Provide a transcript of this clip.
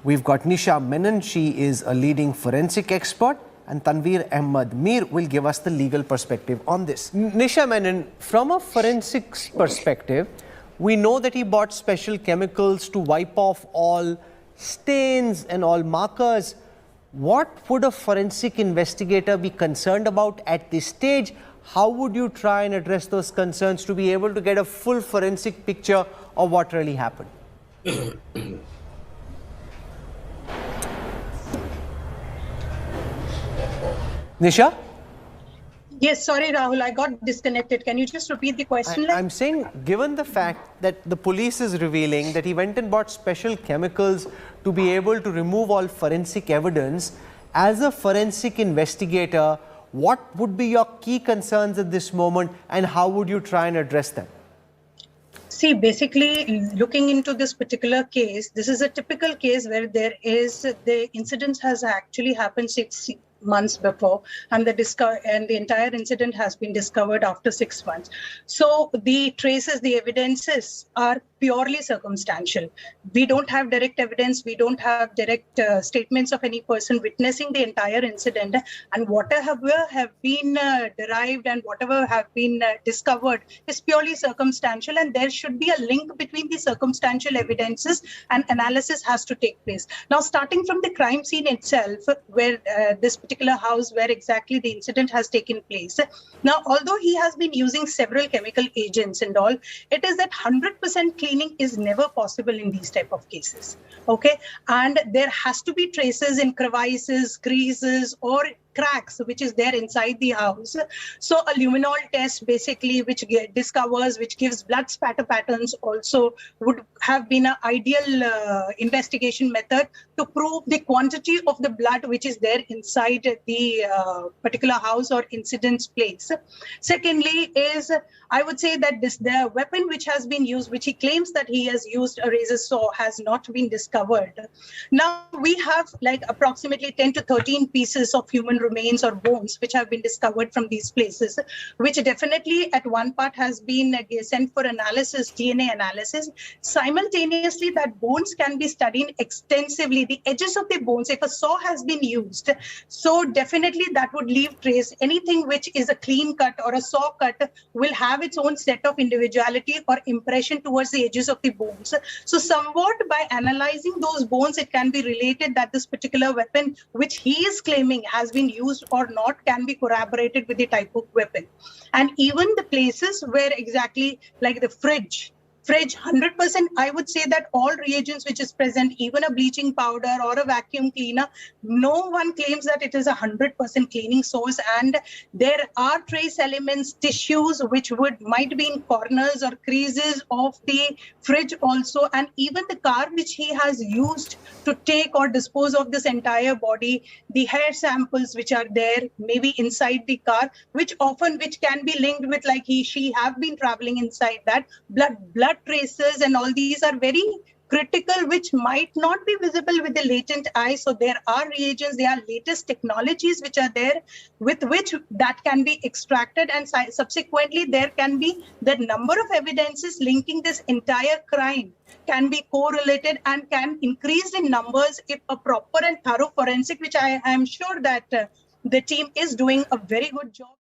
We've got Nisha Menon. She is a leading forensic expert, and Tanveer Ahmed Mir will give us the legal perspective on this. Nisha Menon, from a forensics perspective, we know that he bought special chemicals to wipe off all stains and all markers. What would a forensic investigator be concerned about at this stage? How would you try and address those concerns to be able to get a full forensic picture of what really happened? Nisha? Yes, sorry, Rahul, I got disconnected. Can you just repeat the question? I'm saying, given the fact that the police is revealing that he went and bought special chemicals to be able to remove all forensic evidence, as a forensic investigator, what would be your key concerns at this moment and how would you try and address them? See, basically, looking into this particular case, this is a typical case where the incident has actually happened 6 months before, and the entire incident has been discovered after 6 months. So the traces, the evidences are purely circumstantial. We don't have direct evidence. We don't have direct statements of any person witnessing the entire incident, and whatever have been derived and whatever have been discovered is purely circumstantial, and there should be a link between the circumstantial evidences, and analysis has to take place. Now, starting from the crime scene itself, where this particular house where exactly the incident has taken place. Now, although he has been using several chemical agents and all, it is that 100% cleaning is never possible in these type of cases. Okay, and there has to be traces in crevices, creases, or cracks which is there inside the house. So a luminol test basically which gives blood spatter patterns also would have been an ideal investigation method to prove the quantity of the blood which is there inside the particular house or incident's place. Secondly is, I would say that the weapon which has been used, which he claims that he has used, a razor saw, has not been discovered. Now we have like approximately 10 to 13 pieces of human remains or bones which have been discovered from these places, which definitely at one part has been sent for analysis, DNA analysis. Simultaneously, that bones can be studied extensively, the edges of the bones, if a saw has been used, so definitely that would leave trace. Anything which is a clean cut or a saw cut will have its own set of individuality or impression towards the edges of the bones. So somewhat by analyzing those bones, it can be related that this particular weapon which he is claiming has been used or not can be corroborated with the type of weapon. And even the places where exactly like the fridge, 100%, I would say that all reagents which is present, even a bleaching powder or a vacuum cleaner, no one claims that it is 100% cleaning source, and there are trace elements, tissues which might be in corners or creases of the fridge also, and even the car which he has used to take or dispose of this entire body, the hair samples which are there maybe inside the car, which can be linked with like she have been traveling inside that, blood traces and all these are very critical, which might not be visible with the latent eye. So there are reagents, there are latest technologies which are there with which that can be extracted, and subsequently there can be the number of evidences linking this entire crime can be correlated and can increase in numbers if a proper and thorough forensic, which I am sure that the team is doing a very good job.